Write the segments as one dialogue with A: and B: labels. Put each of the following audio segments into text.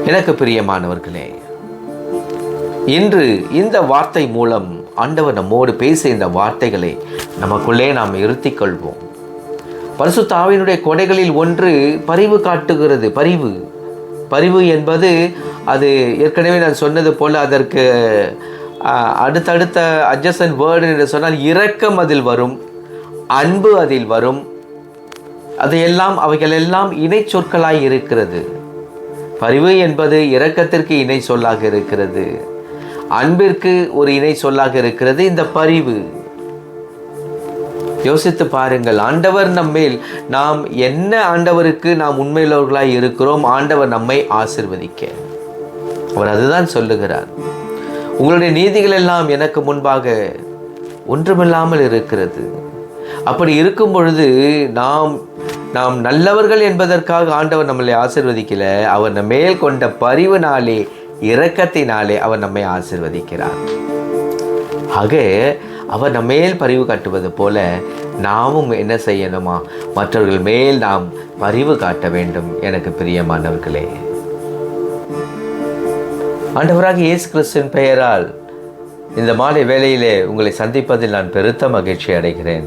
A: எனக்கு பிரியமானவர்களே, இன்று இந்த வார்த்தை மூலம் ஆண்டவர் நம்மோடு பேச இந்த வார்த்தைகளை நமக்குள்ளே நாம் இருத்திக் கொள்வோம். பரிசுத்த ஆவியினுடைய கொடைகளில் ஒன்று பரிவு காட்டுகிறது. பரிவு என்பது அது ஏற்கனவே நான் சொன்னது போல் அதற்கு அடுத்தடுத்த அட்ஜசன்ட் வேர்டு என்று சொன்னால் இரக்கம் அதில் வரும், அன்பு அதில் வரும். அவைகளெல்லாம் இணை சொற்களாய் இருக்கிறது. பரிவு என்பது இரக்கத்திற்கு இணை சொல்லாக இருக்கிறது, அன்பிற்கு ஒரு இணை சொல்லாக இருக்கிறது இந்த பரிவு. யோசித்து பாருங்கள், ஆண்டவர் நம்மேல் நாம் என்ன ஆண்டவருக்கு நாம் உண்மையுள்ளவர்களாய் இருக்கிறோம். ஆண்டவர் நம்மை ஆசீர்வதிக்க அவர் அதுதான் சொல்லுகிறார். உங்களுடைய நீதிகள் எல்லாம் எனக்கு முன்பாக ஒன்றுமில்லாமல் இருக்கிறது. அப்படி இருக்கும் பொழுது நாம் நல்லவர்கள் என்பதற்காக ஆண்டவர் நம்மளை ஆசீர்வதிக்கல. அவர் நம்ம மேல் கொண்ட பரிவினாலே, இரக்கத்தினாலே அவர் நம்மை ஆசீர்வதிக்கிறார். ஆக அவர் நம்ம மேல் பரிவு காட்டுவது போல நாமும் என்ன செய்யணுமா? மற்றவர்கள் மேல் நாம் பரிவு காட்ட வேண்டும். எனக்கு பிரியமானவர்களே, ஆண்டவராக இயேசு கிறிஸ்துவின் பெயரால் இந்த மாலை வேளையிலே உங்களை சந்திப்பதில் நான் பெருத்த மகிழ்ச்சி அடைகிறேன்.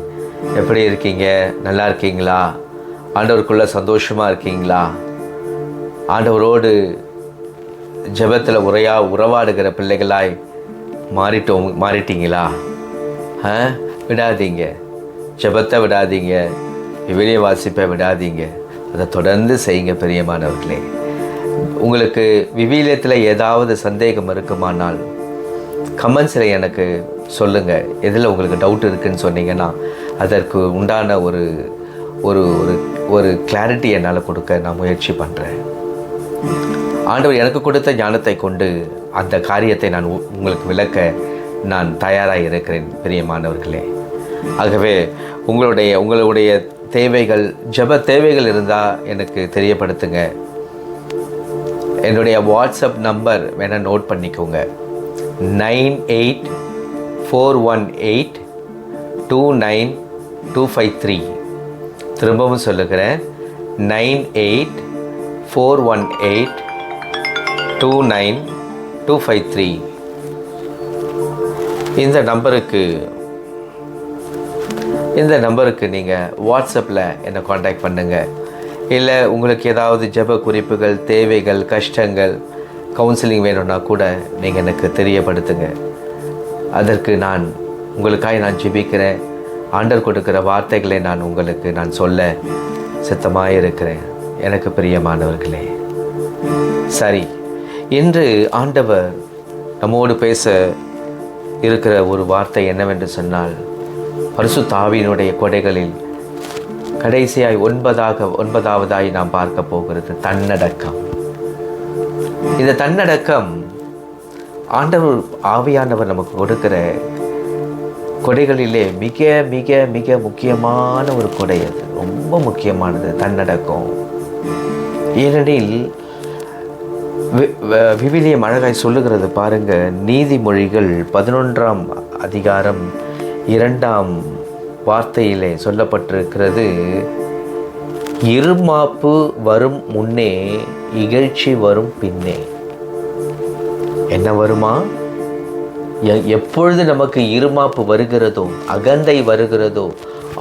A: எப்படி இருக்கீங்க? நல்லா இருக்கீங்களா? ஆண்டவருக்குள்ள சந்தோஷமாக இருக்கீங்களா? ஆண்டவரோடு ஜெபத்தில் உறவாடுகிற பிள்ளைகளாய் மாறிட்டீங்களா? விடாதீங்க, ஜெபத்தை விடாதீங்க, விவிலிய வாசிப்பை விடாதீங்க. அதை தொடர்ந்து செய்யுங்க பிரியமானவர்களே. உங்களுக்கு விவிலியத்தில் ஏதாவது சந்தேகம் இருக்குமானால் கமெண்ட்ஸில் எனக்கு சொல்லுங்கள். எதில் உங்களுக்கு டவுட் இருக்குதுன்னு சொன்னீங்கன்னா அதற்கு உண்டான ஒரு ஒரு ஒரு கிளாரிட்டி என்னால் கொடுக்க நான் முயற்சி பண்ணுறேன். ஆண்டவர் எனக்கு கொடுத்த ஞானத்தை கொண்டு அந்த காரியத்தை நான் உங்களுக்கு விளக்க நான் தயாராக இருக்கிறேன் பிரியமானவர்களே. ஆகவே உங்களுடைய தேவைகள், ஜெப தேவைகள் இருந்தால் எனக்கு தெரியப்படுத்துங்க. என்னுடைய வாட்ஸ்அப் நம்பர் வேணால் நோட் பண்ணிக்கோங்க. 9841829253. திரும்பவும் சொல்லுகிறேன், 9841829253. இந்த நம்பருக்கு நீங்கள் வாட்ஸ்அப்பில் என்னை காண்டாக்ட் பண்ணுங்கள். இல்லை உங்களுக்கு ஏதாவது ஜெப குறிப்புகள், தேவைகள், கஷ்டங்கள், கவுன்சிலிங் வேணும்னா கூட நீங்கள் எனக்கு தெரியப்படுத்துங்க. அதற்கு உங்களுக்காக நான் ஜெபிக்கிறேன். ஆண்டவர் கொடுக்குற வார்த்தைகளை நான் சொல்ல சித்தமாக இருக்கிறேன். எனக்கு பிரியமானவர்களே, சரி, இன்று ஆண்டவர் நம்மோடு பேச இருக்கிற ஒரு வார்த்தை என்னவென்று சொன்னால், பரிசுத்த ஆவியினுடைய கொடைகளில் கடைசியாய் ஒன்பதாவதாய் நாம் பார்க்க போகிறது தன்னடக்கம். இந்த தன்னடக்கம் ஆண்டவர் ஆவியானவர் நமக்கு கொடுக்கிற கொடைகளிலே மிக மிக மிக முக்கியமான ஒரு கொடை. அது ரொம்ப முக்கியமானது தன்னடக்கம். ஏனெனில் விவிலியம் அழகாய் சொல்லுகிறது பாருங்க. நீதிமொழிகள் 11ஆம் அதிகாரம் 2ஆம் வார்த்தையிலே சொல்லப்பட்டிருக்கிறது, இருமாப்பு வரும் முன்னே இகழ்ச்சி வரும் பின்னே. என்ன வருமா? எப்பொழுது நமக்கு இருமாப்பு வருகிறதோ, அகந்தை வருகிறதோ,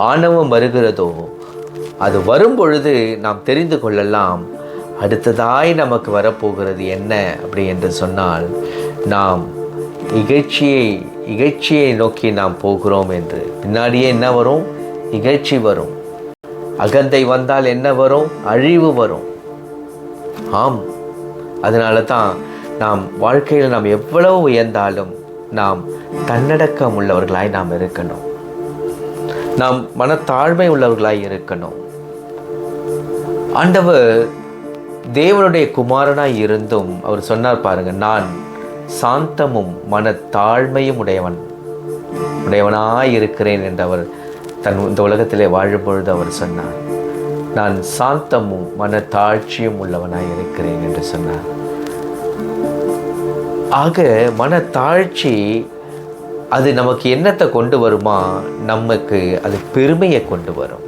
A: ஆணவம் வருகிறதோ, அது வரும் பொழுது நாம் தெரிந்து கொள்ளலாம் அடுத்ததாய் நமக்கு வரப்போகிறது என்ன அப்படி என்று சொன்னால், நாம் இகழ்ச்சியை நோக்கி நாம் போகிறோம் என்று. பின்னாடியே என்ன வரும்? இகழ்ச்சி வரும். அகந்தை வந்தால் என்ன வரும்? அழிவு வரும். ஆம், அதனால தான் நாம் வாழ்க்கையில் நாம் எவ்வளவு உயர்ந்தாலும் நாம் தன்னடக்கம் உள்ளவர்களாய் நாம் இருக்கணும். நாம் மனத்தாழ்மை உள்ளவர்களாய் இருக்கணும். ஆண்டவர் தேவனுடைய குமாரனாய் இருந்தும் அவர் சொன்னார் பாருங்க, நான் சாந்தமும் மனத்தாழ்மையும் உடையவனாய் இருக்கிறேன் என்று அவர் இந்த உலகத்திலே வாழும் பொழுது அவர் சொன்னார். நான் சாந்தமும் மனத்தாழ்ச்சியும் உள்ளவனாய் இருக்கிறேன் என்று சொன்னார். ஆக மனத்தாழ்ச்சி அது நமக்கு என்னத்தை கொண்டு வருமா? நமக்கு அது பெருமையை கொண்டு வரும்.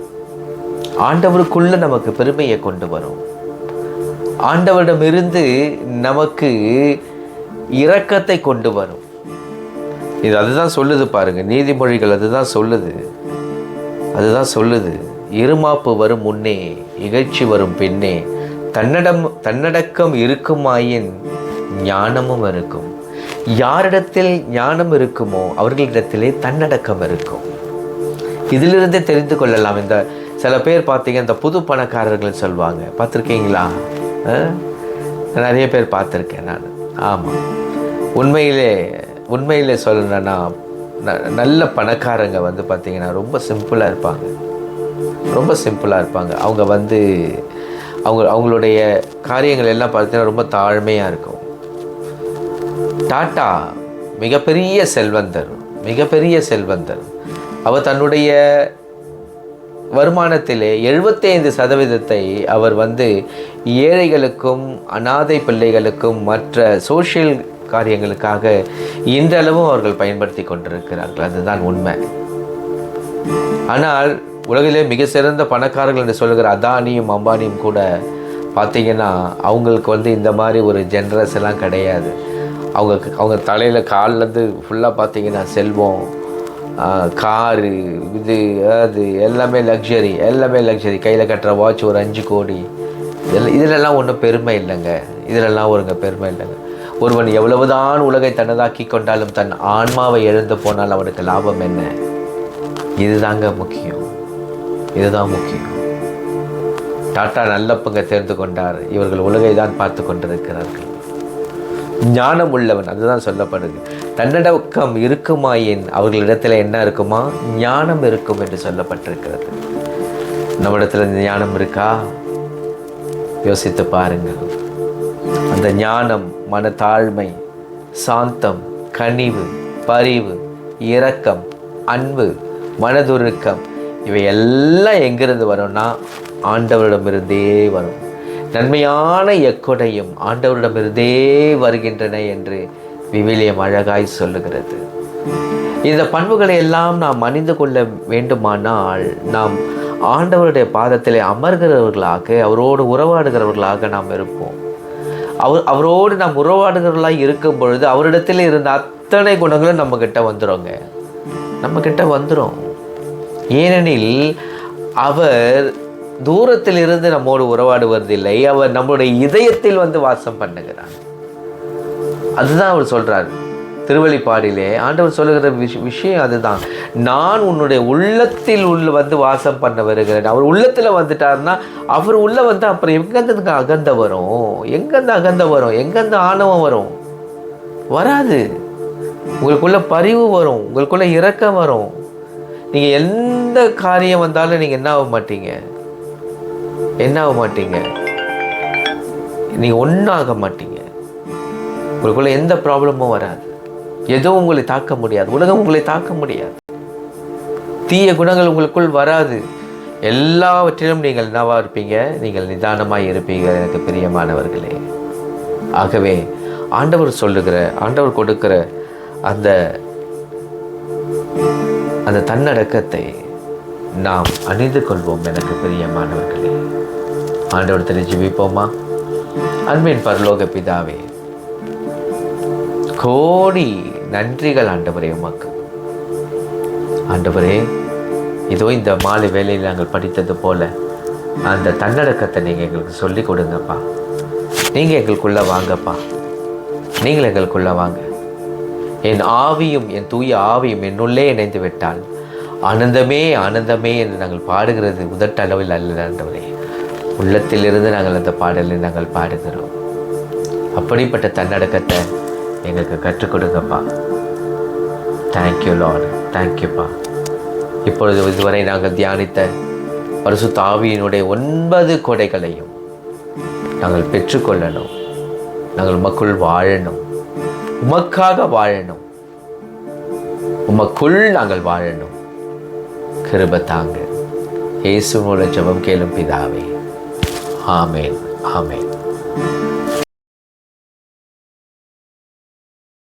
A: ஆண்டவருக்குள்ள நமக்கு பெருமையை கொண்டு வரும். ஆண்டவரிடமிருந்து நமக்கு இரக்கத்தை கொண்டு வரும். இது அதுதான் சொல்லுது பாருங்க, நீதிமொழிகள் அதுதான் சொல்லுது. இருமாப்பு வரும் முன்னே இகழ்ச்சி வரும் பின்னே தன்னடக்கம் இருக்குமாயின் ஞானமும் இருக்கும். யாரிடத்தில் ஞானம் இருக்குமோ அவர்களிடத்திலே தன்னடக்கம் இருக்கும். இதிலிருந்தே தெரிந்து கொள்ளலாம். இந்த சில பேர் பார்த்தீங்க, இந்த புது பணக்காரர்கள் சொல்லுவாங்க, பார்த்துருக்கீங்களா? நிறைய பேர் பார்த்துருக்கேன் நான். ஆமாம், உண்மையிலே சொல்லணுன்னா நல்ல பணக்காரங்க வந்து பார்த்திங்கன்னா ரொம்ப சிம்பிளாக இருப்பாங்க. அவங்களுடைய காரியங்கள் எல்லாம் பார்த்தீங்கன்னா ரொம்ப தாழ்மையாக இருக்கும். டாட்டா மிகப்பெரிய செல்வந்தர். அவர் தன்னுடைய வருமானத்திலே 75% அவர் ஏழைகளுக்கும் அனாதை பிள்ளைகளுக்கும் மற்ற சோஷியல் காரியங்களுக்காக இன்றளவும் அவர்கள் பயன்படுத்தி கொண்டிருக்கிறார்கள். அதுதான் உண்மை. ஆனால் உலகிலே மிக சிறந்த பணக்காரர்கள் என்று சொல்லுகிற அதானியும் அம்பானியும் கூட பார்த்திங்கன்னா அவங்களுக்கு இந்த மாதிரி ஒரு ஜென்ரஸ் எல்லாம் கிடையாது. அவங்க தலையில் கால்லேருந்து ஃபுல்லாக பார்த்திங்கன்னா செல்வம், காரு, அது எல்லாமே லக்ஸரி. கையில் கட்டுற வாட்ச் ஒரு 5 கோடி. இதிலெல்லாம் ஒன்றும் பெருமை இல்லைங்க. பெருமை இல்லைங்க. ஒருவன் எவ்வளவுதான் உலகை தன்னதாக்கி கொண்டாலும் தன் ஆன்மாவை எழுந்து போனால் அவனுக்கு லாபம் என்ன? இதுதான் முக்கியம். டாட்டா நல்ல பங்கை தேர்ந்து கொண்டார். இவர்கள் உலகை தான் பார்த்து கொண்டிருக்கிறார்கள். ஞானம் உள்ளவன், அதுதான் சொல்லப்படுது. தன்னடக்கம் இருக்குமாயின் அவர்களிடத்தில் என்ன இருக்குமா? ஞானம் இருக்கும் என்று சொல்லப்பட்டிருக்கிறது. நம்மிடத்தில் இந்த ஞானம் இருக்கா? யோசித்து பாருங்கள். அந்த ஞானம் மனத்தாழ்மை, சாந்தம், கனிவு, பரிவு, இரக்கம், அன்பு, மனதுருக்கம், இவை எல்லாம் எங்கிருந்து வரும்னா ஆண்டவரிடமிருந்தே வரும். நன்மையான எக்கொடையும் ஆண்டவரிடமிருந்தே வருகின்றன என்று விவிலியம் அழகாய் சொல்லுகிறது. இந்த பண்புகளை எல்லாம் நாம் அணிந்து கொள்ள வேண்டுமானால் நாம் ஆண்டவருடைய பாதத்திலே அமர்கிறவர்களாக, அவரோடு உறவாடுகிறவர்களாக நாம் இருப்போம். அவரோடு நாம் உறவாடுகிறவர்களாக இருக்கும் பொழுது அவரிடத்தில் இருந்த அத்தனை குணங்களும் நம்ம கிட்ட வந்துடும். ஏனெனில் அவர் தூரத்தில் இருந்து நம்மோடு உறவாடுவதில்லை, அவர் நம்முடைய இதயத்தில் வாசம் பண்ணுகிறார். அதுதான் அவர் சொல்றார் திருவெளிப்பாடிலே. ஆண்டவர் சொல்லுகிற விஷயம் அதுதான். நான் உன்னுடைய உள்ளத்தில் வாசம் பண்ண வருகிறேன். அவர் உள்ளத்தில் வந்துட்டார்னா அவர் உள்ள அப்புறம் எங்கேருந்து அகந்த வரும்? எங்கேருந்து ஆணவம் வரும்? வராது. உங்களுக்குள்ள பரிவு வரும், உங்களுக்குள்ள இரக்கம் வரும். நீங்கள் எந்த காரியம் வந்தாலும் நீங்கள் என்ன ஆக மாட்டீங்க, நீங்கள் ஒன்றாக மாட்டீங்க. உங்களுக்குள்ள எந்த ப்ராப்ளமும் வராது. எதுவும் உங்களை தாக்க முடியாது. உலகம் உங்களை தாக்க முடியாது. தீய குணங்கள் உங்களுக்குள் வராது. எல்லாவற்றிலும் நீங்கள் என்னவா இருப்பீங்க? நீங்கள் நிதானமாக இருப்பீங்க. எனக்கு பிரியமானவர்களே, ஆகவே ஆண்டவர் கொடுக்கிற அந்த தன்னடக்கத்தை நாம் அணிந்து கொள்வோம். எனக்கு பிரியமானவர்களே, ஆண்டவரத்தில் ஜெபிப்போமா? அன்பின் பரலோக பிதாவே, கோடி நன்றிகள் ஆண்டவரே உமக்கு. ஆண்டவரே, இதோ இந்த மாலை வேளையில் நாங்கள் படித்தது போல அந்த தன்னடக்கத்தை நீங்கள் எங்களுக்கு சொல்லிக் கொடுங்கப்பா. நீங்கள் எங்களுக்குள்ளே வாங்கப்பா. நீங்கள் எங்களுக்குள்ளே வாங்க. என் ஆவியும் என் தூய ஆவியும் என்னுள்ளே இணைந்து விட்டால் ஆனந்தமே என்று நாங்கள் பாடுகிறது உதட்டளவில் அல்ல ஆண்டவரே, உள்ளத்திலிருந்து நாங்கள் அந்த பாடலை நாங்கள் பாடுகிறோம். அப்படிப்பட்ட தன்னடக்கத்தை எங்களுக்கு கற்றுக் கொடுங்கப்பா. தேங்க்யூ லார்ட், தேங்க்யூப்பா. இப்பொழுது இதுவரை நாங்கள் தியானித்த பரிசுத்த ஆவியினுடைய 9 கொடைகளையும் நாங்கள் பெற்றுக்கொள்ளணும். நாங்கள் உமக்குள் வாழணும், உமக்காக வாழணும், உமக்குள் நாங்கள் வாழணும். கிருபை தாங்க. இயேசுவோட ஜெபம் கேளும் பிதாவே. ஆமென், ஆமென்.